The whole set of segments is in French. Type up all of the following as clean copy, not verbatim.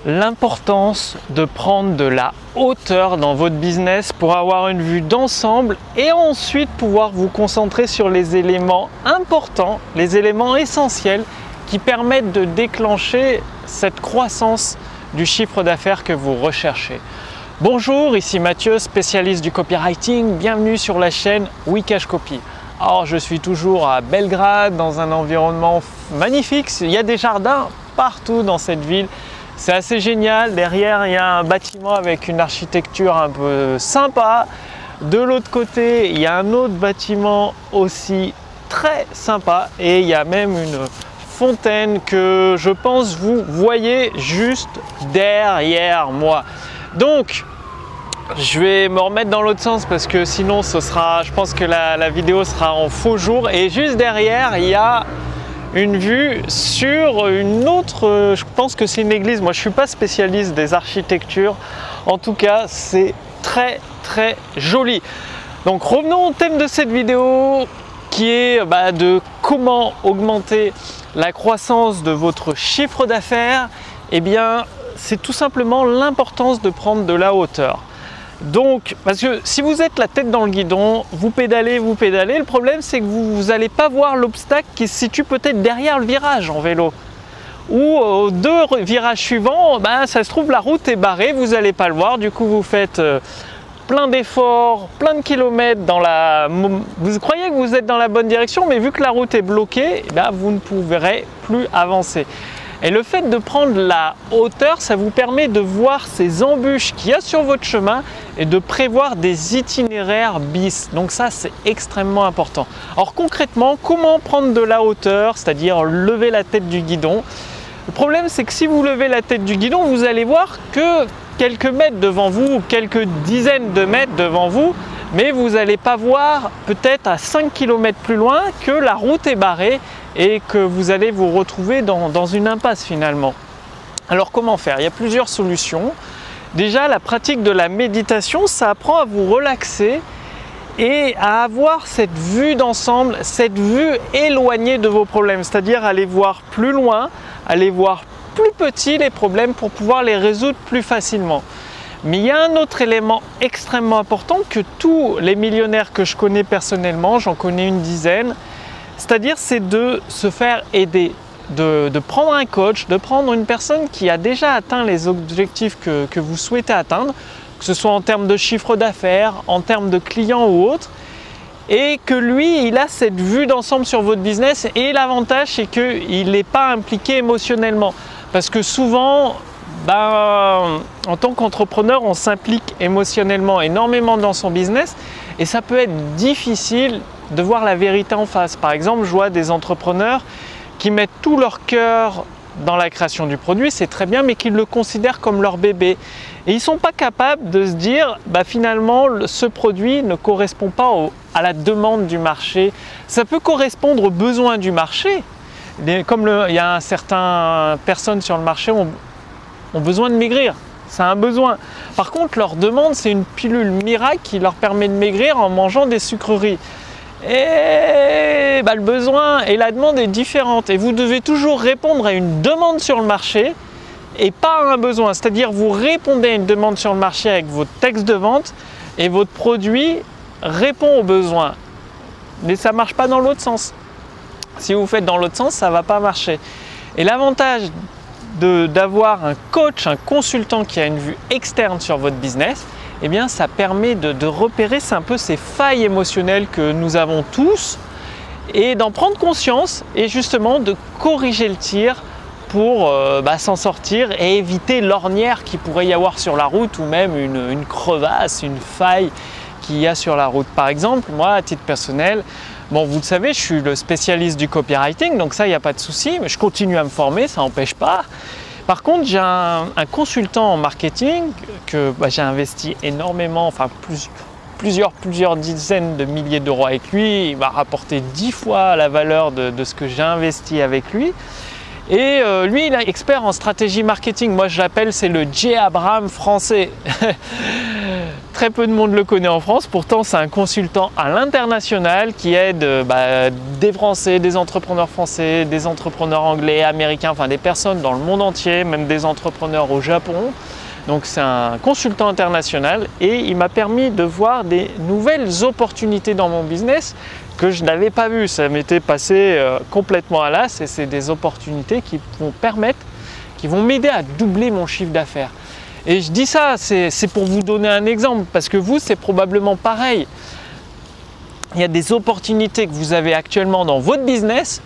l'importance de prendre de la hauteur dans votre business pour avoir une vue d'ensemble et ensuite pouvoir vous concentrer sur les éléments importants, les éléments essentiels qui permettent de déclencher cette croissance du chiffre d'affaires que vous recherchez. Bonjour, ici Mathieu, spécialiste du copywriting. Bienvenue sur la chaîne Wikash Copy. Alors, je suis toujours à Belgrade, dans un environnement magnifique. Il y a des jardins partout dans cette ville. C'est assez génial. Derrière, il y a un bâtiment avec une architecture un peu sympa. De l'autre côté, il y a un autre bâtiment aussi très sympa. Et il y a même une fontaine que je pense vous voyez juste derrière moi. Donc, je vais me remettre dans l'autre sens parce que sinon je pense que la vidéo sera en faux jour. Et juste derrière, il y a une vue sur une autre, je pense que c'est une église. Moi, je ne suis pas spécialiste des architectures. En tout cas, c'est très joli. Donc, revenons au thème de cette vidéo qui est de comment augmenter la croissance de votre chiffre d'affaires. Eh bien, c'est tout simplement l'importance de prendre de la hauteur. Donc, parce que si vous êtes la tête dans le guidon, vous pédalez, le problème c'est que vous n'allez pas voir l'obstacle qui se situe peut-être derrière le virage en vélo. Ou aux deux virages suivants, ça se trouve la route est barrée, vous n'allez pas le voir, du coup vous faites plein d'efforts, plein de kilomètres vous croyez que vous êtes dans la bonne direction, mais vu que la route est bloquée, vous ne pourrez plus avancer. Et le fait de prendre la hauteur, ça vous permet de voir ces embûches qu'il y a sur votre chemin et de prévoir des itinéraires bis. Donc ça, c'est extrêmement important. Alors concrètement, comment prendre de la hauteur, c'est-à-dire lever la tête du guidon? Le problème, c'est que si vous levez la tête du guidon, vous allez voir que quelques mètres devant vous, ou quelques dizaines de mètres devant vous, mais vous n'allez pas voir peut-être à 5 km plus loin que la route est barrée et que vous allez vous retrouver dans une impasse finalement. Alors comment faire? Il y a plusieurs solutions. Déjà, la pratique de la méditation, ça apprend à vous relaxer et à avoir cette vue d'ensemble, cette vue éloignée de vos problèmes, c'est-à-dire aller voir plus loin, aller voir plus petit les problèmes pour pouvoir les résoudre plus facilement. Mais il y a un autre élément extrêmement important que tous les millionnaires que je connais personnellement, j'en connais une dizaine, c'est-à-dire c'est de se faire aider, de prendre un coach, de prendre une personne qui a déjà atteint les objectifs que vous souhaitez atteindre, que ce soit en termes de chiffre d'affaires, en termes de clients ou autre, et que lui, il a cette vue d'ensemble sur votre business. Et l'avantage, c'est qu'il n'est pas impliqué émotionnellement. Parce que souvent, en tant qu'entrepreneur, on s'implique émotionnellement énormément dans son business et ça peut être difficile de voir la vérité en face. Par exemple, je vois des entrepreneurs qui mettent tout leur cœur dans la création du produit, c'est très bien, mais qu'ils le considèrent comme leur bébé. Et ils ne sont pas capables de se dire, finalement, ce produit ne correspond pas à la demande du marché. Ça peut correspondre aux besoins du marché. Comme il y a certaines personnes sur le marché ont besoin de maigrir, c'est un besoin. Par contre, leur demande, c'est une pilule miracle qui leur permet de maigrir en mangeant des sucreries. Et le besoin et la demande est différente. Et vous devez toujours répondre à une demande sur le marché et pas à un besoin. C'est-à-dire vous répondez à une demande sur le marché avec votre texte de vente et votre produit répond aux besoins. Mais ça ne marche pas dans l'autre sens. Si vous faites dans l'autre sens, ça ne va pas marcher. Et l'avantage d'avoir un coach, un consultant qui a une vue externe sur votre business, eh bien, ça permet de repérer un peu ces failles émotionnelles que nous avons tous et d'en prendre conscience et justement de corriger le tir pour s'en sortir et éviter l'ornière qu'il pourrait y avoir sur la route ou même une crevasse, une faille qu'il y a sur la route. Par exemple, moi, à titre personnel, vous le savez, je suis le spécialiste du copywriting, donc ça, il n'y a pas de souci, mais je continue à me former, ça n'empêche pas. Par contre, j'ai un consultant en marketing que j'ai investi énormément, plusieurs dizaines de milliers d'euros avec lui. Il m'a rapporté 10 fois la valeur de ce que j'ai investi avec lui. Et lui, il est expert en stratégie marketing. Moi, je l'appelle, c'est le J. Abraham français. très peu de monde le connaît en France. Pourtant, c'est un consultant à l'international qui aide des Français, des entrepreneurs français, des entrepreneurs anglais, américains, enfin des personnes dans le monde entier, même des entrepreneurs au Japon. Donc c'est un consultant international et il m'a permis de voir des nouvelles opportunités dans mon business que je n'avais pas vues. Ça m'était passé complètement à l'as et c'est des opportunités qui vont permettre, qui vont m'aider à doubler mon chiffre d'affaires. Et je dis ça, c'est pour vous donner un exemple parce que vous, c'est probablement pareil. Il y a des opportunités que vous avez actuellement dans votre business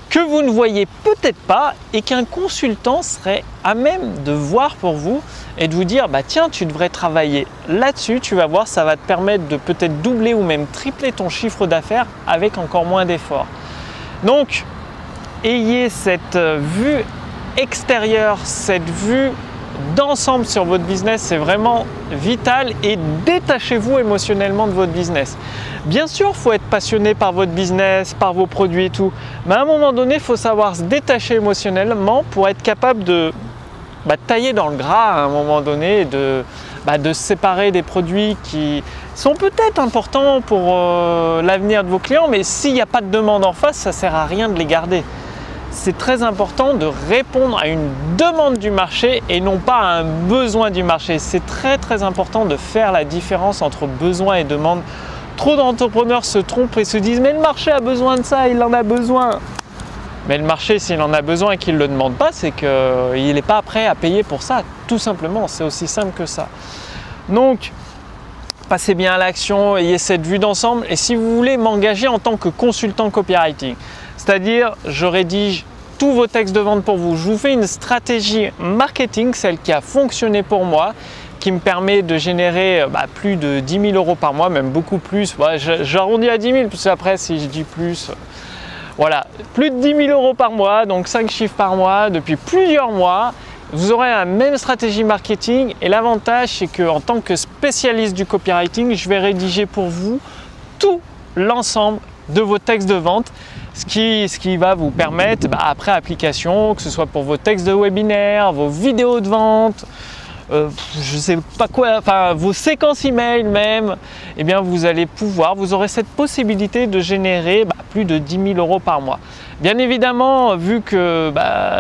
que vous ne voyez peut-être pas et qu'un consultant serait à même de voir pour vous et de vous dire bah tiens, tu devrais travailler là-dessus, tu vas voir, ça va te permettre de peut-être doubler ou même tripler ton chiffre d'affaires avec encore moins d'efforts. Donc, ayez cette vue extérieure, cette vue d'ensemble sur votre business, c'est vraiment vital et détachez-vous émotionnellement de votre business. Bien sûr, il faut être passionné par votre business, par vos produits et tout, mais à un moment donné, il faut savoir se détacher émotionnellement pour être capable de tailler dans le gras à un moment donné et de se séparer des produits qui sont peut-être importants pour l'avenir de vos clients, mais s'il n'y a pas de demande en face, ça ne sert à rien de les garder. C'est très important de répondre à une demande du marché et non pas à un besoin du marché. C'est très important de faire la différence entre besoin et demande. Trop d'entrepreneurs se trompent et se disent « mais le marché a besoin de ça, il en a besoin ». Mais le marché, s'il en a besoin et qu'il ne le demande pas, c'est qu'il n'est pas prêt à payer pour ça, tout simplement. C'est aussi simple que ça. Donc, passez bien à l'action, ayez cette vue d'ensemble. Et si vous voulez m'engager en tant que consultant copywriting, c'est-à-dire je rédige tous vos textes de vente pour vous, je vous fais une stratégie marketing, celle qui a fonctionné pour moi, qui me permet de générer plus de 10 000 € par mois, même beaucoup plus. J'arrondis à 10 000, parce qu'après si je dis plus, voilà, plus de 10 000 € par mois, donc 5 chiffres par mois depuis plusieurs mois. Vous aurez la même stratégie marketing et l'avantage c'est qu'en tant que spécialiste du copywriting, je vais rédiger pour vous tout l'ensemble de vos textes de vente, ce qui va vous permettre après application, que ce soit pour vos textes de webinaire, vos vidéos de vente, je sais pas quoi, enfin vos séquences email même, eh bien vous aurez cette possibilité de générer plus de 10 000 € par mois. Bien évidemment, vu que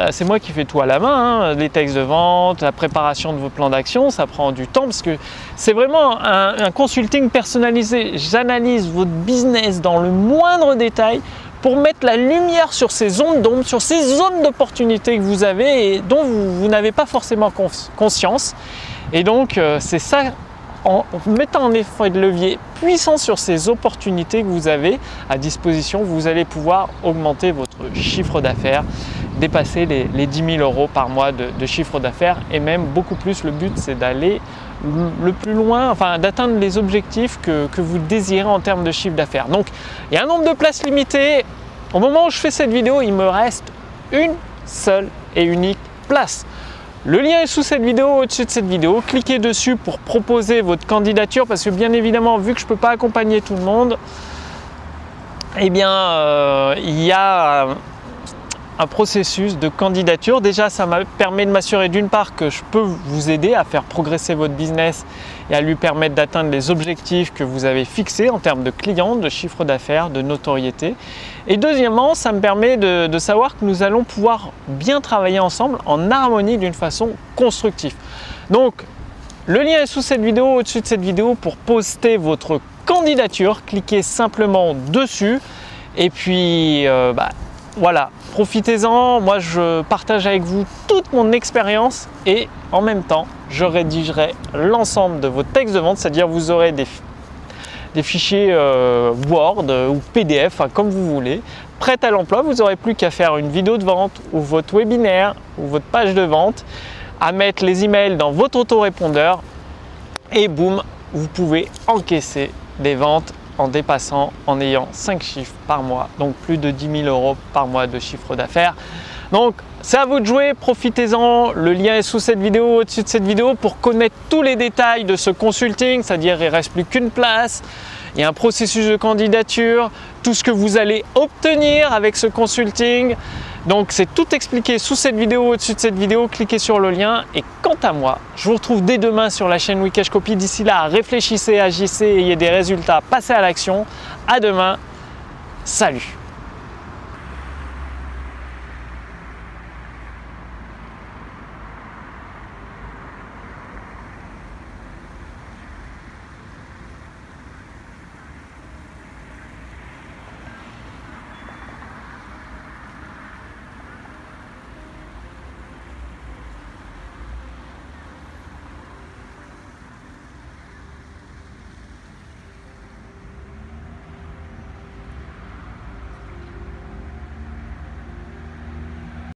c'est moi qui fais tout à la main, les textes de vente, la préparation de vos plans d'action, ça prend du temps parce que c'est vraiment un consulting personnalisé. J'analyse votre business dans le moindre détail pour mettre la lumière sur ces zones d'ombre, sur ces zones d'opportunité que vous avez et dont vous n'avez pas forcément conscience. Et donc, c'est ça, en mettant un effet de levier puissant sur ces opportunités que vous avez à disposition, vous allez pouvoir augmenter votre chiffre d'affaires, dépasser les 10 000 € par mois de chiffre d'affaires et même beaucoup plus. Le but, c'est d'aller le plus loin, enfin d'atteindre les objectifs que vous désirez en termes de chiffre d'affaires. Donc, il y a un nombre de places limitées. Au moment où je fais cette vidéo, il me reste une seule et unique place. Le lien est sous cette vidéo, au-dessus de cette vidéo. Cliquez dessus pour proposer votre candidature parce que bien évidemment, vu que je ne peux pas accompagner tout le monde, eh bien, il y a un processus de candidature. Déjà, ça me permet de m'assurer d'une part que je peux vous aider à faire progresser votre business et à lui permettre d'atteindre les objectifs que vous avez fixés en termes de clients, de chiffre d'affaires, de notoriété. Et deuxièmement, ça me permet de savoir que nous allons pouvoir bien travailler ensemble en harmonie d'une façon constructive. Donc, le lien est sous cette vidéo, au-dessus de cette vidéo pour poster votre candidature. Cliquez simplement dessus et puis voilà, profitez-en. Moi, je partage avec vous toute mon expérience et en même temps, je rédigerai l'ensemble de vos textes de vente, c'est-à-dire vous aurez des fichiers Word ou PDF, comme vous voulez, prêts à l'emploi. Vous n'aurez plus qu'à faire une vidéo de vente ou votre webinaire ou votre page de vente, à mettre les emails dans votre autorépondeur et boum, vous pouvez encaisser des ventes en ayant 5 chiffres par mois, donc plus de 10 000 € par mois de chiffre d'affaires. Donc c'est à vous de jouer, profitez-en. Le lien est sous cette vidéo, au-dessus de cette vidéo pour connaître tous les détails de ce consulting, c'est-à-dire il ne reste plus qu'une place, il y a un processus de candidature, tout ce que vous allez obtenir avec ce consulting, Donc c'est tout expliqué sous cette vidéo, au-dessus de cette vidéo, cliquez sur le lien. Et quant à moi, je vous retrouve dès demain sur la chaîne Wikesh Copy. D'ici là, réfléchissez, agissez, ayez des résultats, passez à l'action. À demain, salut!